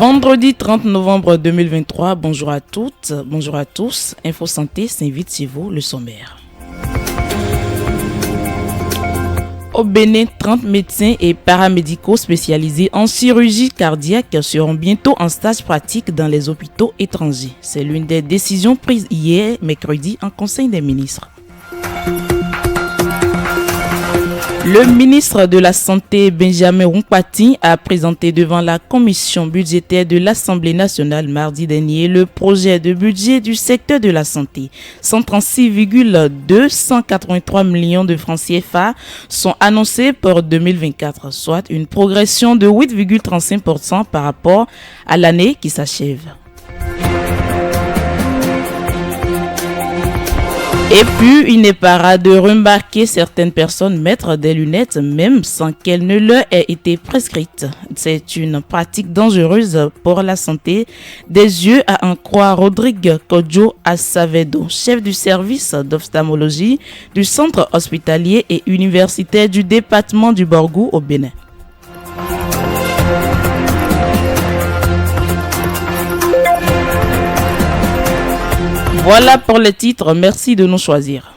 Vendredi 30 novembre 2023, bonjour à toutes, bonjour à tous. Info Santé s'invite chez vous, le sommaire. Au Bénin, 30 médecins et paramédicaux spécialisés en chirurgie cardiaque seront bientôt en stage pratique dans les hôpitaux étrangers. C'est l'une des décisions prises hier, mercredi, en Conseil des ministres. Le ministre de la Santé, Benjamin Rumpati, a présenté devant la commission budgétaire de l'Assemblée nationale mardi dernier le projet de budget du secteur de la santé. 136,283 millions de francs CFA sont annoncés pour 2024, soit une progression de 8,35% par rapport à l'année qui s'achève. Et puis, il n'est pas rare de remarquer certaines personnes mettre des lunettes même sans qu'elles ne leur aient été prescrites. C'est une pratique dangereuse pour la santé des yeux, à en croire Rodrigue Kodjo Assavedo, chef du service d'ophtalmologie du centre hospitalier et universitaire du département du Borgou au Bénin. Voilà pour les titres, merci de nous choisir.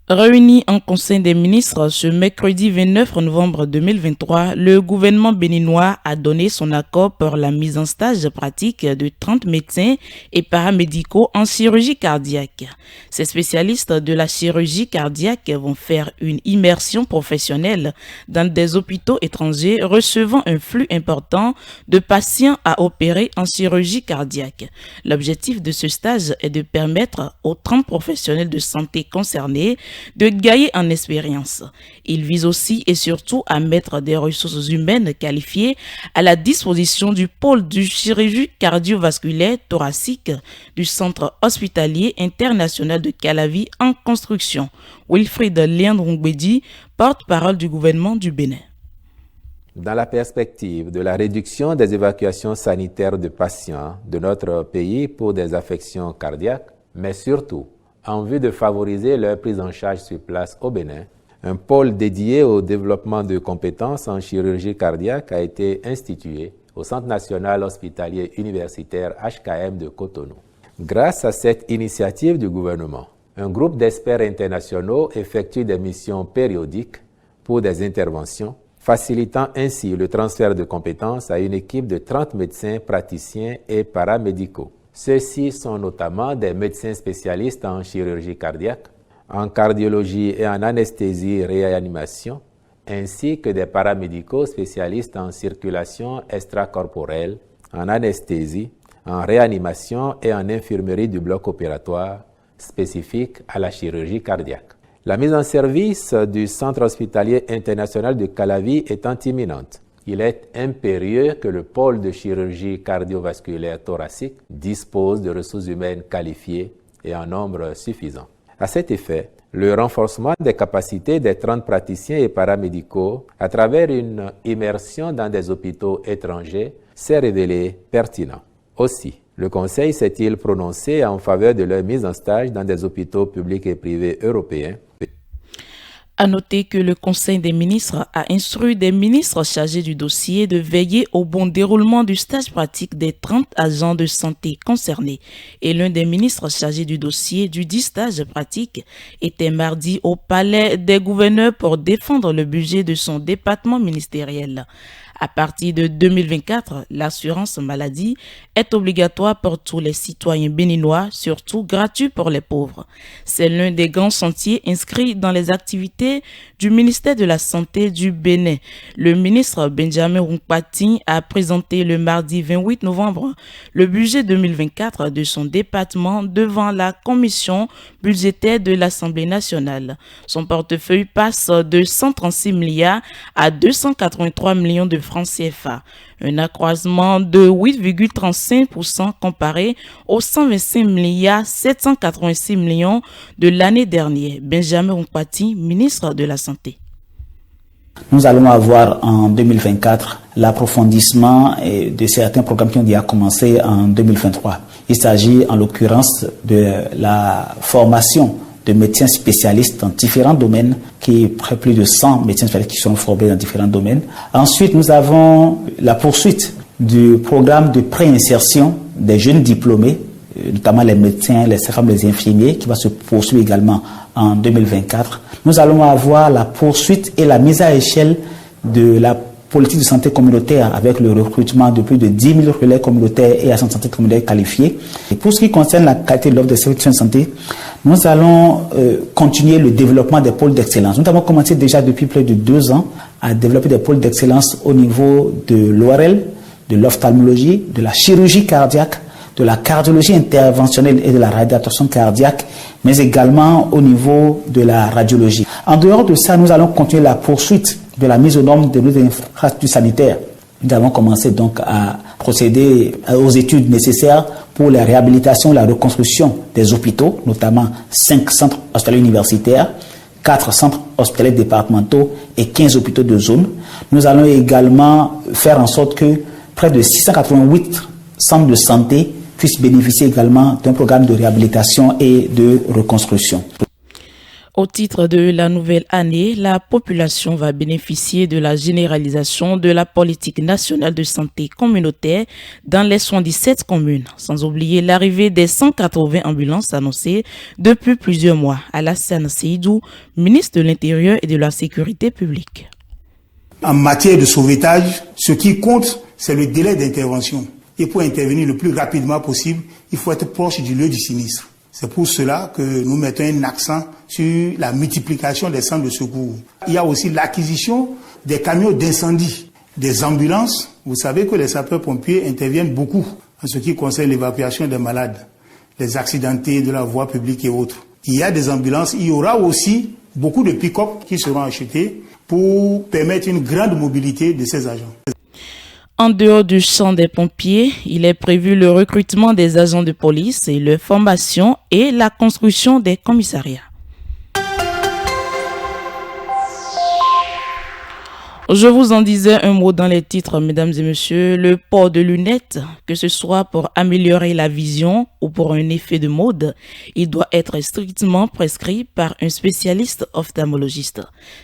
Réuni en Conseil des ministres ce mercredi 29 novembre 2023, le gouvernement béninois a donné son accord pour la mise en stage pratique de 30 médecins et paramédicaux en chirurgie cardiaque. Ces spécialistes de la chirurgie cardiaque vont faire une immersion professionnelle dans des hôpitaux étrangers recevant un flux important de patients à opérer en chirurgie cardiaque. L'objectif de ce stage est de permettre aux 30 professionnels de santé concernés de gagner en expérience. Il vise aussi et surtout à mettre des ressources humaines qualifiées à la disposition du pôle de chirurgie cardiovasculaire thoracique du centre hospitalier international de Calavi en construction. Wilfried Léandre-Ngbedi, porte-parole du gouvernement du Bénin. Dans la perspective de la réduction des évacuations sanitaires de patients de notre pays pour des affections cardiaques, mais surtout en vue de favoriser leur prise en charge sur place au Bénin, un pôle dédié au développement de compétences en chirurgie cardiaque a été institué au Centre national hospitalier universitaire HKM de Cotonou. Grâce à cette initiative du gouvernement, un groupe d'experts internationaux effectue des missions périodiques pour des interventions, facilitant ainsi le transfert de compétences à une équipe de 30 médecins, praticiens et paramédicaux. Ceux-ci sont notamment des médecins spécialistes en chirurgie cardiaque, en cardiologie et en anesthésie-réanimation, ainsi que des paramédicaux spécialistes en circulation extracorporelle, en anesthésie, en réanimation et en infirmerie du bloc opératoire spécifique à la chirurgie cardiaque. La mise en service du Centre hospitalier international de Calavi étant imminente, il est impérieux que le pôle de chirurgie cardiovasculaire thoracique dispose de ressources humaines qualifiées et en nombre suffisant. À cet effet, le renforcement des capacités des 30 praticiens et paramédicaux à travers une immersion dans des hôpitaux étrangers s'est révélé pertinent. Aussi, le Conseil s'est-il prononcé en faveur de leur mise en stage dans des hôpitaux publics et privés européens. À noter que le Conseil des ministres a instruit des ministres chargés du dossier de veiller au bon déroulement du stage pratique des 30 agents de santé concernés. Et l'un des ministres chargés du dossier du dit stage pratique était mardi au Palais des gouverneurs pour défendre le budget de son département ministériel. À partir de 2024, l'assurance maladie est obligatoire pour tous les citoyens béninois, surtout gratuit pour les pauvres. C'est l'un des grands chantiers inscrits dans les activités du ministère de la Santé du Bénin. Le ministre Benjamin Rumpati a présenté le mardi 28 novembre le budget 2024 de son département devant la commission budgétaire de l'Assemblée nationale. Son portefeuille passe de 136 milliards à 283 millions de francs CFA, un accroissement de 8,35% comparé aux 125 milliards 786 millions de l'année dernière. Benjamin Rumpati, ministre de la Santé. Nous allons avoir en 2024 l'approfondissement de certains programmes qui ont déjà commencé en 2023. Il s'agit en l'occurrence de la formation de médecins spécialistes dans différents domaines, qui est près plus de 100 médecins spécialistes qui sont formés dans différents domaines. Ensuite, nous avons la poursuite du programme de préinsertion des jeunes diplômés, notamment les médecins, les sages-femmes, les infirmiers, qui va se poursuivre également en 2024. Nous allons avoir la poursuite et la mise à échelle de la politique de santé communautaire avec le recrutement de plus de 10 000 relais communautaires et agents de santé communautaire qualifiés. Et pour ce qui concerne la qualité de l'offre des services de santé, nous allons continuer le développement des pôles d'excellence. Nous avons commencé déjà depuis plus de 2 ans à développer des pôles d'excellence au niveau de l'ORL, de l'ophtalmologie, de la chirurgie cardiaque, de la cardiologie interventionnelle et de la réadaptation cardiaque, mais également au niveau de la radiologie. En dehors de ça, nous allons continuer la poursuite de la mise aux normes de nos infrastructures sanitaires. Nous avons commencé donc à procéder aux études nécessaires pour la réhabilitation, la reconstruction des hôpitaux, notamment 5 centres hospitaliers universitaires, 4 centres hospitaliers départementaux et 15 hôpitaux de zone. Nous allons également faire en sorte que près de 688 centres de santé puissent bénéficier également d'un programme de réhabilitation et de reconstruction. Au titre de la nouvelle année, la population va bénéficier de la généralisation de la politique nationale de santé communautaire dans les 77 communes, sans oublier l'arrivée des 180 ambulances annoncées depuis plusieurs mois. Alassane Seydou, ministre de l'Intérieur et de la Sécurité publique. En matière de sauvetage, ce qui compte, c'est le délai d'intervention. Et pour intervenir le plus rapidement possible, il faut être proche du lieu du sinistre. C'est pour cela que nous mettons un accent sur la multiplication des centres de secours. Il y a aussi l'acquisition des camions d'incendie, des ambulances. Vous savez que les sapeurs-pompiers interviennent beaucoup en ce qui concerne l'évacuation des malades, les accidentés de la voie publique et autres. Il y a des ambulances, il y aura aussi beaucoup de pick-up qui seront achetés pour permettre une grande mobilité de ces agents. En dehors du champ des pompiers, il est prévu le recrutement des agents de police et leur formation et la construction des commissariats. Je vous en disais un mot dans les titres, mesdames et messieurs. Le port de lunettes, que ce soit pour améliorer la vision ou pour un effet de mode, il doit être strictement prescrit par un spécialiste ophtalmologiste.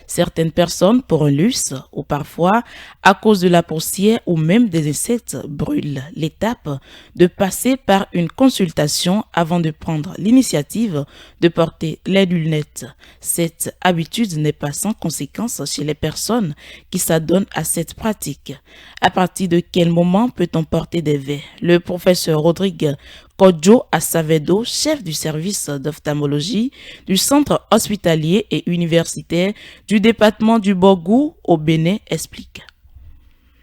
Certaines personnes, pour un luxe ou parfois à cause de la poussière ou même des insectes, brûlent l'étape de passer par une consultation avant de prendre l'initiative de porter les lunettes. Cette habitude n'est pas sans conséquence chez les personnes qui s'adonnent à cette pratique. À partir de quel moment peut-on porter des verres? Le professeur Rodrigue Kodjo Asavedo, chef du service d'ophtalmologie du centre hospitalier et universitaire du département du Borgou au Bénin, explique.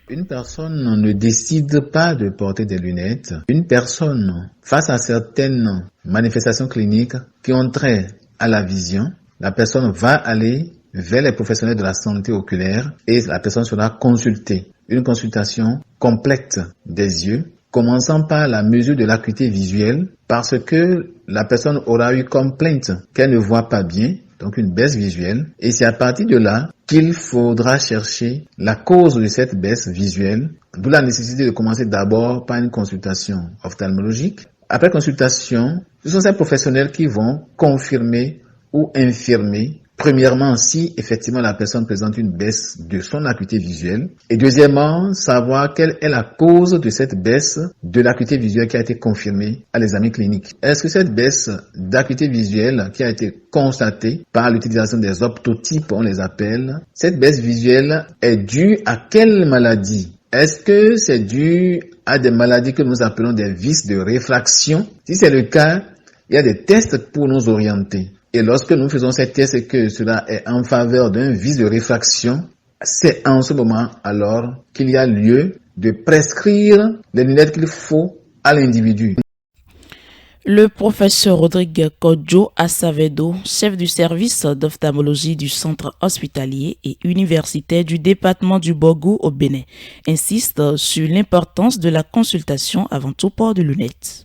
Une personne ne décide pas de porter des lunettes. Une personne, face à certaines manifestations cliniques qui ont trait à la vision, la personne va aller vers les professionnels de la santé oculaire et la personne sera consultée. Une consultation complète des yeux, commençant par la mesure de l'acuité visuelle, parce que la personne aura eu comme plainte qu'elle ne voit pas bien, donc une baisse visuelle, et c'est à partir de là qu'il faudra chercher la cause de cette baisse visuelle, d'où la nécessité de commencer d'abord par une consultation ophtalmologique. Après consultation, ce sont ces professionnels qui vont confirmer ou infirmer, premièrement, si effectivement la personne présente une baisse de son acuité visuelle, et deuxièmement, savoir quelle est la cause de cette baisse de l'acuité visuelle qui a été confirmée à l'examen clinique. Est-ce que cette baisse d'acuité visuelle qui a été constatée par l'utilisation des optotypes, on les appelle, cette baisse visuelle est due à quelle maladie? Est-ce que c'est dû à des maladies que nous appelons des vices de réfraction? Si c'est le cas, il y a des tests pour nous orienter. Et lorsque nous faisons ces tests et que cela est en faveur d'un vice de réfraction, c'est en ce moment alors qu'il y a lieu de prescrire les lunettes qu'il faut à l'individu. Le professeur Rodrigue Kodjo Asavedo, chef du service d'ophtalmologie du centre hospitalier et universitaire du département du Borgou au Bénin, insiste sur l'importance de la consultation avant tout port de lunettes.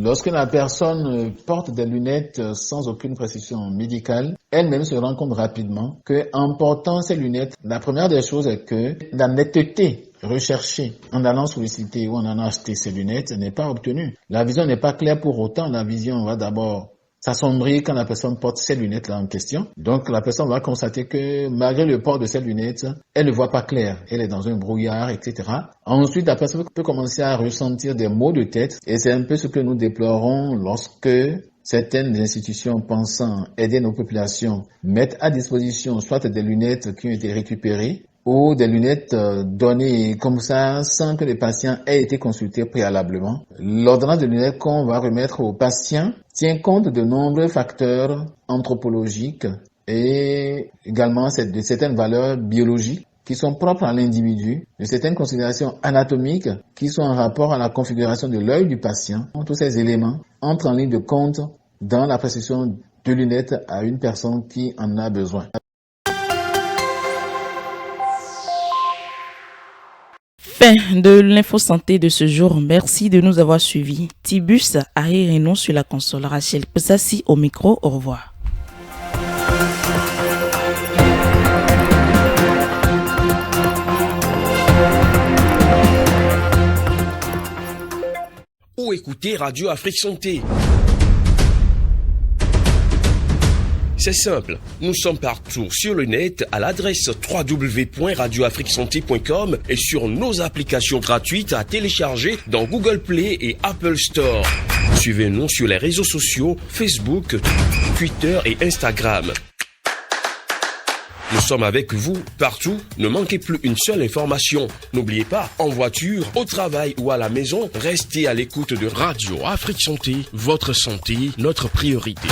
Lorsque la personne porte des lunettes sans aucune prescription médicale, elle-même se rend compte rapidement qu'en portant ces lunettes, la première des choses est que la netteté recherchée en allant solliciter ou en allant acheter ces lunettes n'est pas obtenue. La vision n'est pas claire pour autant. La vision va d'abord s'assombrir quand la personne porte ces lunettes-là en question. Donc la personne va constater que malgré le port de ces lunettes, elle ne voit pas clair. Elle est dans un brouillard, etc. Ensuite, la personne peut commencer à ressentir des maux de tête et c'est un peu ce que nous déplorons lorsque certaines institutions pensant aider nos populations mettent à disposition soit des lunettes qui ont été récupérées ou des lunettes données comme ça sans que le patient ait été consulté préalablement. L'ordonnance de lunettes qu'on va remettre au patient tient compte de nombreux facteurs anthropologiques et également de certaines valeurs biologiques qui sont propres à l'individu, de certaines considérations anatomiques qui sont en rapport à la configuration de l'œil du patient. Tous ces éléments entrent en ligne de compte dans la prescription de lunettes à une personne qui en a besoin. Fin de l'info santé de ce jour. Merci de nous avoir suivis. Tibus Aïe et non sur la console. Rachel Pesassi au micro. Au revoir. Ou écoutez Radio Afrique Santé. C'est simple, nous sommes partout sur le net à l'adresse www.radioafriquesanté.com et sur nos applications gratuites à télécharger dans Google Play et Apple Store. Suivez-nous sur les réseaux sociaux Facebook, Twitter et Instagram. Nous sommes avec vous partout, ne manquez plus une seule information. N'oubliez pas, en voiture, au travail ou à la maison, restez à l'écoute de Radio Afrique Santé, votre santé, notre priorité.